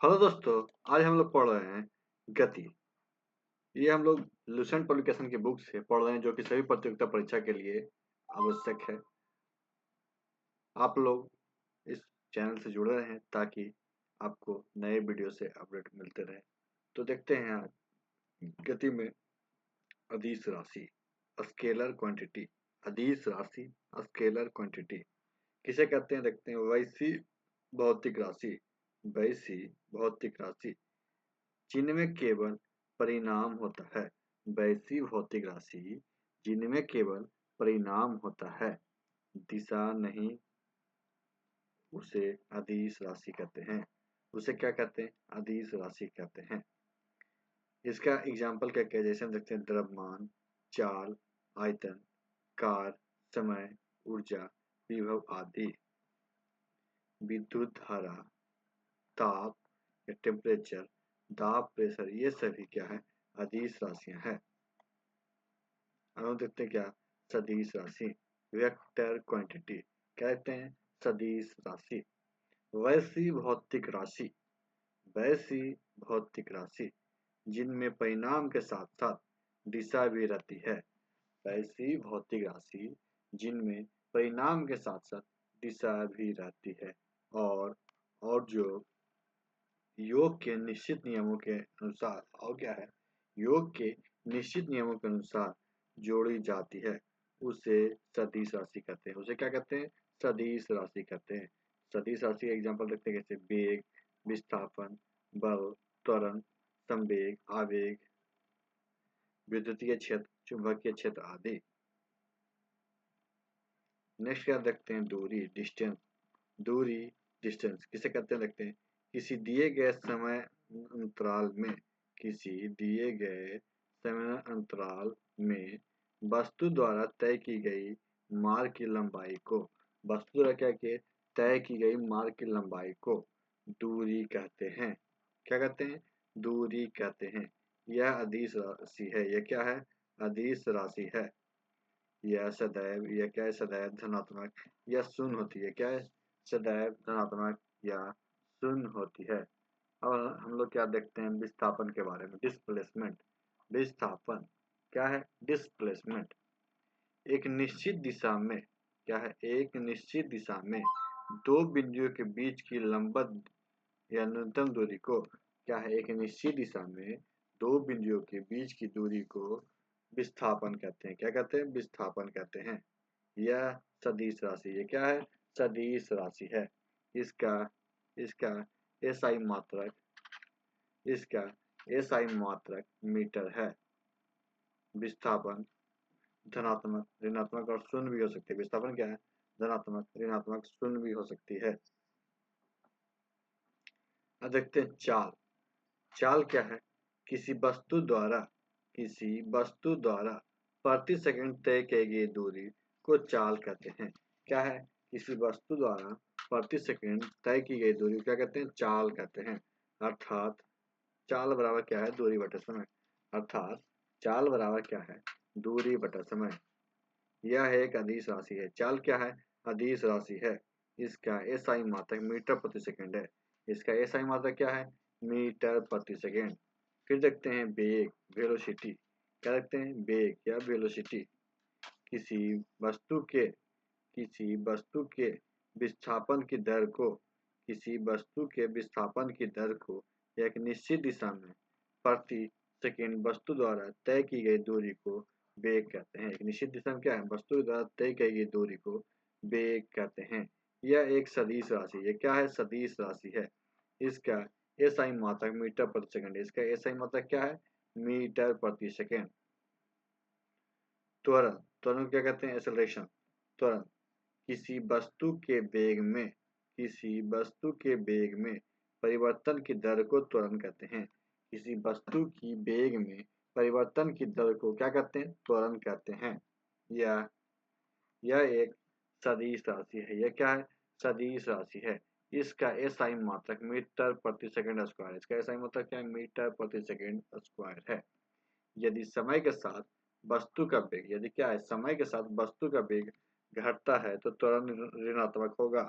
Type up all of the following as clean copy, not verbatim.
Hello दोस्तों, आज हम लोग पढ़ रहे हैं गति। ये हम लोग लुसेंट पब्लिकेशन की बुक से पढ़ रहे हैं जो कि सभी प्रतियोगिता परीक्षा के लिए आवश्यक है। आप लोग इस चैनल से जुड़े रहें ताकि आपको नए वीडियो से अपडेट मिलते रहे। तो देखते हैं आज गति में अदिश राशि, स्केलर क्वांटिटी। अदिश राशि, स्केलर क्वांटिटी किसे कहते हैं देखते हैं। वैसी भौतिक राशि, वैसी भौतिक राशि जिनमें केवल परिणाम होता है। वैसी भौतिक राशि जिनमें केवल परिणाम होता है, दिशा नहीं, उसे अदिश राशि कहते हैं। उसे क्या कहते हैं? अदिश राशि कहते हैं। इसका एग्जाम्पल क्या क्या, जैसे हम देखते हैं द्रव्यमान, चाल, आयतन, कार, समय, ऊर्जा, विभव आदि। विद्युत धारा, ताप या टेम्परेचर, दाब, प्रेशर, ये सभी क्या है? अदिश राशियां हैं। अब हम देखते हैं क्या? सदिश राशि, वेक्टर क्वांटिटी। क्या कहते हैं? सदिश राशि। वैसी भौतिक राशि, वैसी भौतिक राशि जिनमें परिणाम के साथ साथ दिशा भी रहती है। वैसी भौतिक राशि जिनमें परिणाम के साथ साथ दिशा भी रहती है और जो योग के निश्चित नियमों के अनुसार, और क्या है, योग के निश्चित नियमों के अनुसार जोड़ी जाती है, उसे सदिश राशि कहते हैं। उसे क्या कहते हैं? सदिश राशि कहते हैं। सदिश राशि का एग्जाम्पल देखते हैं जैसे वेग, विस्थापन, बल, त्वरण, संवेग, आवेग, विद्युतीय क्षेत्र, चुंबकीय क्षेत्र आदि। नेक्स्ट क्या देखते हैं? दूरी, डिस्टेंस। दूरी, डिस्टेंस किसे कहते हैं देखते हैं। किसी दिए गए समय अंतराल में, किसी दिए गए समय अंतराल में वस्तु द्वारा तय की गई मार्ग की लंबाई को, वस्तु द्वारा क्या किए? तय की गई मार्ग की लंबाई को दूरी कहते हैं। क्या कहते हैं? दूरी कहते हैं। यह अदिश राशि है। यह क्या है? अदिश राशि है। यह सदैव, यह क्या है? सदैव धनात्मक या शून्य होती है। क्या है? सदैव धनात्मक या शून्य होती है। अब हम लोग क्या देखते हैं विस्थापन के बारे में। डिस्प्लेसमेंट, विस्थापन क्या है? डिस्प्लेसमेंट एक निश्चित दिशा में, क्या है? एक निश्चित दिशा में दो बिंदुओं के बीच की लंबवत या न्यूनतम दूरी को, क्या है? एक निश्चित दिशा में दो बिंदुओं के बीच की दूरी को विस्थापन कहते हैं। क्या कहते हैं? विस्थापन कहते हैं। यह सदिश राशि, ये क्या है? सदिश राशि है। इसका इसका एसआई मात्रक, इसका एसआई मात्रक मीटर है। विस्थापन धनात्मक, ऋणात्मक और शून्य भी हो सकती है। विस्थापन क्या है? धनात्मक, ऋणात्मक, शून्य भी हो सकती है। अब देखते हैं चाल। चाल क्या है? किसी वस्तु द्वारा, किसी वस्तु द्वारा प्रति सेकंड तय की गई दूरी को चाल कहते हैं। क्या है? किसी वस्तु द्वारा प्रति सेकंड तय की गई दूरी क्या कहते हैं? चाल कहते हैं। अर्थात चाल बराबर क्या है? दूरी बटा समय। अर्थात चाल बराबर क्या है? दूरी बटा समय। यह एक अदिश राशि है। चाल क्या है? अदिश राशि है। इसका एसआई मात्रक मीटर प्रति सेकंड है। इसका एसआई मात्रक क्या है? मीटर प्रति सेकंड। फिर देखते हैं वेग, वेलोसिटी। क्या देखते हैं? वेग या वेलोसिटी किसी वस्तु के, किसी वस्तु के विस्थापन की दर को, किसी वस्तु के विस्थापन की दर को एक निश्चित दिशा में प्रति सेकंड वस्तु द्वारा तय की गई दूरी को वेग कहते हैं। एक निश्चित दिशा में क्या है? वस्तु द्वारा तय की गई दूरी को वेग कहते हैं। यह एक सदिश राशि, ये क्या है? सदिश राशि है। इसका एसआई मात्रक मीटर प्रति सेकंड। इसका एसआई मात्रक क्या है? मीटर प्रति सेकंड। त्वरण, त्वरण क्या कहते हैं? एक्सेलरेशन। त्वरण किसी वस्तु के वेग में, किसी वस्तु के वेग में परिवर्तन की दर को त्वरण कहते हैं। किसी वस्तु की वेग में परिवर्तन की दर को क्या कहते हैं? त्वरण कहते हैं। यह यह एक सदिश राशि है। यह क्या है? सदिश राशि है। इसका एसआई मात्रक मीटर प्रति सेकंड स्क्वायर। इसका एसआई मात्रक क्या है? मीटर प्रति सेकंड स्क्वायर है। यदि समय के साथ वस्तु का वेग, यदि क्या है? समय के साथ वस्तु का वेग घटता है तो त्वरण ऋणात्मक होगा।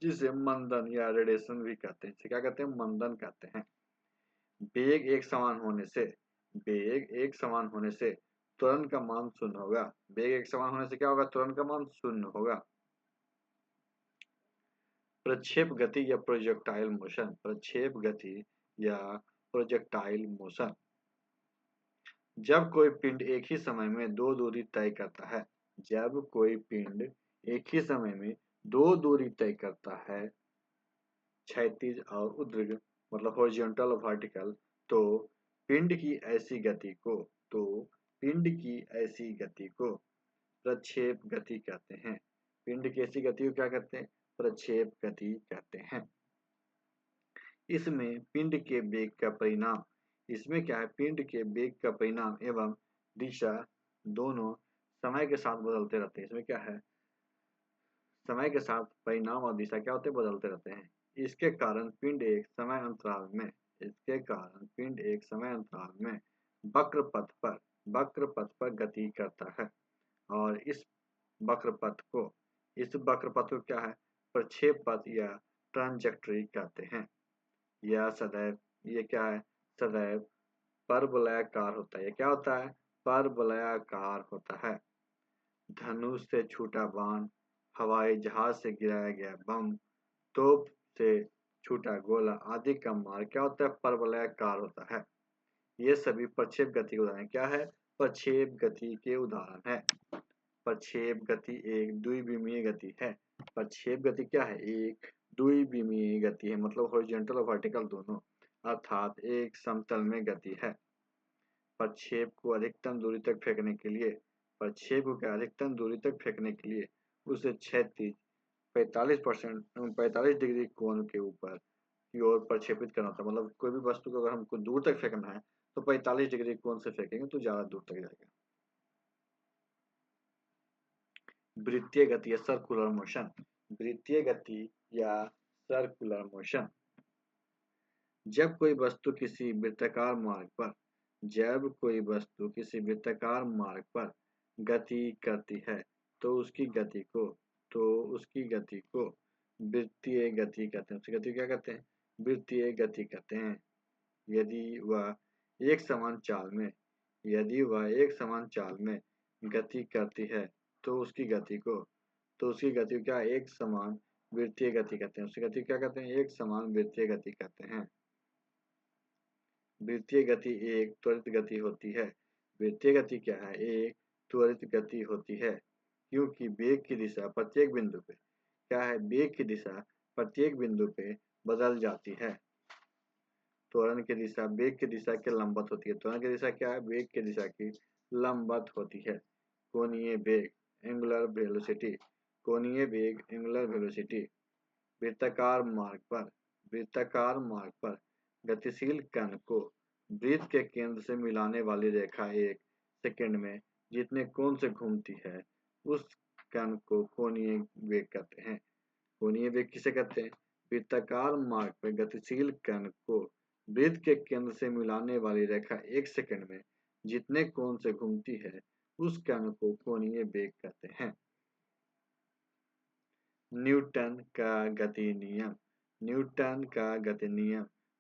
जिसे मंदन या रेडिएशन भी कहते हैं। इसे क्या कहते हैं? मंदन कहते हैं। वेग एक समान होने से त्वरण का मान शून्य होगा। वेग एक समान होने से क्या होगा? त्वरण का मान शून्य होगा। प्रक्षेप गति या प्रोजेक्टाइल मोशन। प्रक्षेप गति या प्रोजेक्टाइल मोशन, जब कोई पिंड एक ही समय में दो दूरी तय करता है। जब कोई पिंड एक ही समय में दो दूरी तय करता है, क्षैतिज और ऊर्ध्वाधर, मतलब हॉरिजॉन्टल और वर्टिकल, तो पिंड की ऐसी गति को प्रक्षेप गति कहते हैं। पिंड की ऐसी गति को क्या कहते हैं? प्रक्षेप गति कहते हैं। इसमें पिंड के वेग का परिणाम इसमें क्या है? पिंड के वेग का परिणाम एवं दिशा दोनों समय के साथ बदलते रहते हैं। इसमें क्या है? समय के साथ परिणाम और दिशा क्या होते हैं? बदलते रहते हैं। इसके कारण पिंड एक समय अंतराल में वक्र पथ पर गति करता है। और इस वक्र पथ को क्या है? प्रक्षेप पथ या ट्रांजेक्टरी कहते हैं। ये क्या है? सदैव परवलयाकार होता है। ये क्या होता है? परवलयाकार होता है। धनुष से छूटा बाण, हवाई जहाज से गिराया गया बम, तोप से छूटा गोला आदि का मार्ग क्या होता है? परवलयाकार होता है। ये सभी प्रक्षेप गति के उदाहरण क्या है? प्रक्षेप गति के उदाहरण है। प्रक्षेप गति एक द्विविमीय गति है। प्रक्षेप गति क्या है? एक द्विविमीय गति है, मतलब हॉरिजॉन्टल और वर्टिकल दोनों, अर्थात एक समतल में गति है। प्रक्षेप को अधिकतम दूरी तक फेंकने के लिए उसे क्षैतिज 45 डिग्री कोण के ऊपर की ओर प्रक्षेपित करना होता है। मतलब कोई भी वस्तु को अगर हमको दूर तक फेंकना है तो 45 डिग्री कोण से फेंकेंगे तो ज्यादा दूर तक जाएगा। वृत्तीय गति या सर्कुलर मोशन। वृत्तीय गति या सर्कुलर मोशन, जब कोई वस्तु किसी वृत्ताकार मार्ग पर गति करती है तो उसकी गति को वृत्तीय गति कहते हैं। उसकी गति क्या कहते हैं? वृत्तीय गति कहते हैं। यदि वह एक समान चाल में गति करती है तो उसकी गति को क्या? एक समान वृत्तीय गति कहते हैं। उसकी गति क्या कहते हैं? एक समान वृत्तीय गति कहते हैं। वृत्तीय गति एक त्वरित गति होती है। वृत्तीय गति क्या है? एक त्वरित गति होती है, क्योंकि वेग की दिशा प्रत्येक बिंदु पे बदल जाती है। त्वरण की दिशा वेग की दिशा के लंबवत होती है। त्वरण की दिशा क्या है? वेग की दिशा की लंबवत होती है। कोणीय वेग एंगुलर वेलोसिटी, वृत्ताकार मार्ग पर गतिशील कण को वृत्त के केंद्र से मिलाने वाली रेखा एक सेकंड में जितने कोण से घूमती है, उस कण को कोणीय वेग कहते हैं। कोणीय वेग किसे कहते हैं? वृत्ताकार मार्ग पर गतिशील कण को वृत्त के केंद्र से मिलाने वाली रेखा एक सेकंड में जितने कोण से घूमती है, उस कण को कोणीय वेग कहते हैं। न्यूटन का गति नियम।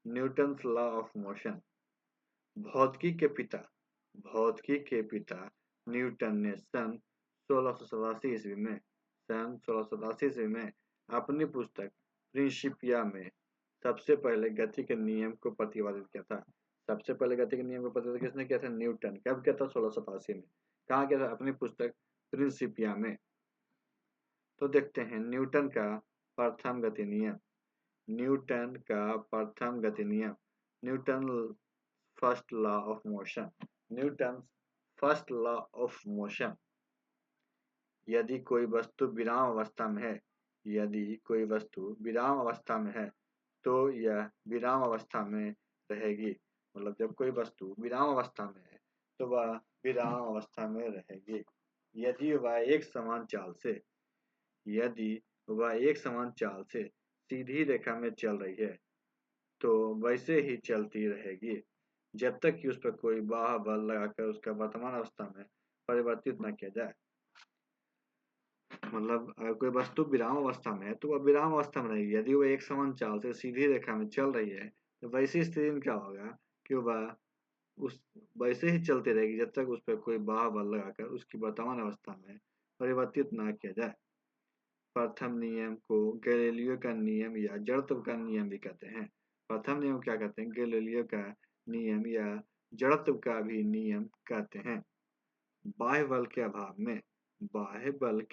Newton's law of motion. भौतिकी के पिता न्यूटन ने सन 1687 ईस्वी में अपनी पुस्तक प्रिंसिपिया में सबसे पहले गति के नियम को प्रतिपादित किया था। सबसे पहले गति के नियम को प्रतिपादित किसने किया था? न्यूटन। कब किया था? 1687 में। कहाँ किया था? अपनी पुस्तक प्रिंसिपिया में। तो देखते हैं न्यूटन का प्रथम गति नियम। Newton first law of motion. यदि कोई वस्तु विराम अवस्था में है तो यह विराम अवस्था में रहेगी। मतलब जब कोई वस्तु विराम अवस्था में है तो वह विराम अवस्था में रहेगी। यदि वह एक समान चाल से सीधी रेखा में चल रही है तो वैसे ही चलती रहेगी जब तक कि उस पर कोई बाह्य बल लगाकर उसका वर्तमान अवस्था में परिवर्तित न किया जाए। मतलब अगर कोई वस्तु विराम अवस्था में है तो वह विराम अवस्था में रहेगी। यदि वह एक समान चाल से सीधी रेखा में चल रही है तो वैसी स्थिति में क्या होगा कि वह उस वैसे ही चलती रहेगी जब तक उस पर कोई बाह्य बल लगाकर उसकी वर्तमान अवस्था में परिवर्तित ना किया जाए। प्रथम नियम को गैलीलियो का नियम या जड़त्व का नियम भी कहते हैं। प्रथम नियम क्या कहते हैं? गैलीलियो का नियम या जड़त्व का भी नियम कहते हैं। बाह्य बल के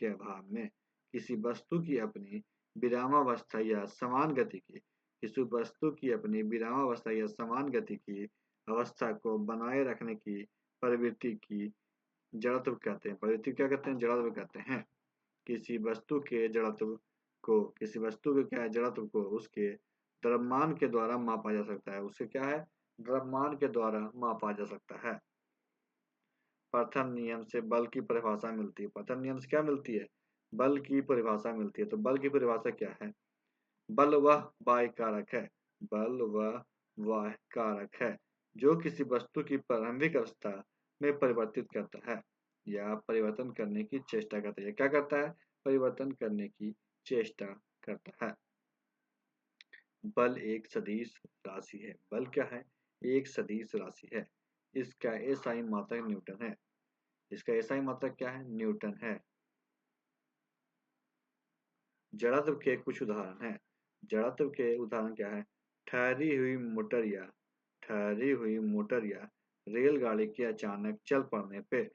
अभाव में किसी वस्तु की अपनी विरामावस्था या समान गति की अवस्था को बनाए रखने की प्रवृत्ति की जड़त्व कहते हैं। प्रवृत्ति क्या कहते हैं? जड़त्व कहते हैं। किसी वस्तु के जड़त्व को उसके द्रव्यमान के द्वारा मापा जा सकता है। उसके क्या है? द्रव्यमान के द्वारा मापा जा सकता है। प्रथम नियम से बल की परिभाषा मिलती है। प्रथम नियम से क्या मिलती है? बल की परिभाषा मिलती है। तो बल की परिभाषा क्या है? बल वह बाह्य कारक है जो किसी वस्तु की प्रारंभिक अवस्था में परिवर्तित करता है या परिवर्तन करने की चेष्टा करता है। क्या करता है? परिवर्तन करने की चेष्टा करता है। बल एक सदिश राशि है। बल क्या है? एक सदिश राशि है। इसका एसआई मात्रक न्यूटन है। इसका एसआई मात्रक क्या है? न्यूटन है। जड़त्व के कुछ उदाहरण हैं। जड़त्व के उदाहरण क्या है? ठहरी हुई मोटर या रेलगाड़ी के अचानक चल पड़ने पे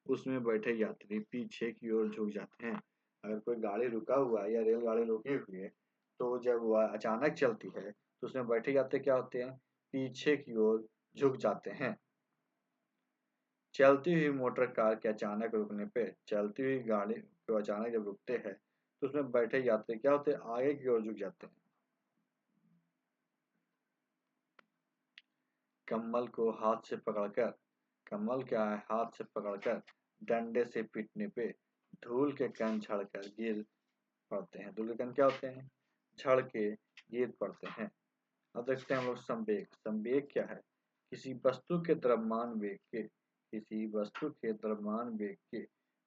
उसमें बैठे यात्री पीछे की ओर झुक जाते हैं। अगर कोई गाड़ी रुका हुआ है या रेलगाड़ी रुकी हुई है तो जब वह अचानक चलती है तो उसमें बैठे यात्री क्या होते हैं? पीछे की ओर झुक जाते हैं। चलती हुई मोटर कार के अचानक रुकने पे चलती हुई गाड़ी को अचानक जब रुकते हैं तो उसमें बैठे यात्री क्या होते हैं? आगे की ओर झुक जाते हैं। कम्बल को हाथ से पकड़कर कम्बल क्या है? हाथ से पकड़कर डंडे से पीटने पे धूल के कण झड़कर गिर पड़ते हैं। धूल के कण क्या होते हैं? झड़ के गिर पड़ते हैं। अब देखते हैं हम लोग संवेग। संवेग क्या है? किसी वस्तु के द्रव्यमान वेग के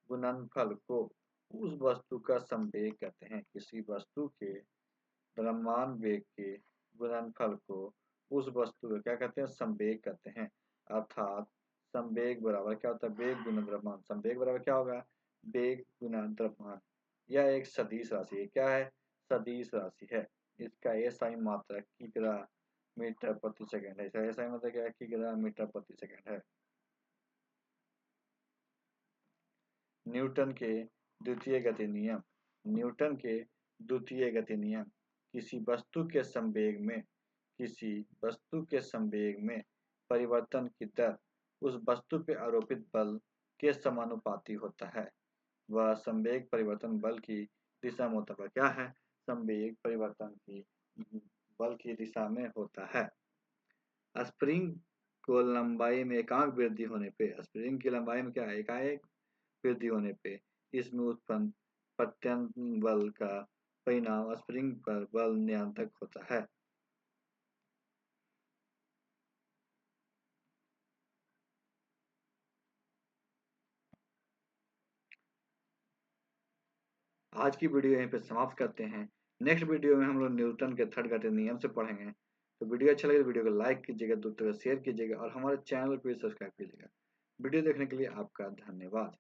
गुणनफल को उस वस्तु का संवेग कहते हैं। किसी वस्तु के द्रव्यमान वेग के गुणनफल को उस वस्तु का क्या कहते हैं? संवेग कहते हैं। अर्थात संवेग बराबर क्या होता है? वेग गुना द्रव्यमान। संवेग बराबर क्या होगा? वेग गुना द्रव्यमान। यह एक सदिश राशि है। क्या है? सदिश राशि है। इसका एसआई मात्रक किग्रा मीटर प्रति सेकंड है। इसका एसआई मात्रक क्या है? किग्रा मीटर प्रति सेकंड है। न्यूटन के द्वितीय गति नियम। न्यूटन के द्वितीय गति नियम किसी वस्तु के संवेग में परिवर्तन की दर उस वस्तु पे आरोपित बल के समानुपाती होता है। वह संवेग परिवर्तन बल की दिशा में होता है। क्या है? संवेग परिवर्तन की बल की दिशा में होता है। स्प्रिंग को लंबाई में एकांक वृद्धि होने पे स्प्रिंग की लंबाई में क्या है? एकाएक वृद्धि होने पे इसमें उत्पन्न प्रत्यंत बल का परिणाम स्प्रिंग पर बल नियंत्रक होता है। आज की वीडियो यहीं पे समाप्त करते हैं। नेक्स्ट वीडियो में हम लोग न्यूटन के थर्ड गति नियम से पढ़ेंगे। तो वीडियो अच्छा लगे तो वीडियो को लाइक कीजिएगा, दोस्तों को शेयर कीजिएगा और हमारे चैनल को भी सब्सक्राइब कीजिएगा। वीडियो देखने के लिए आपका धन्यवाद।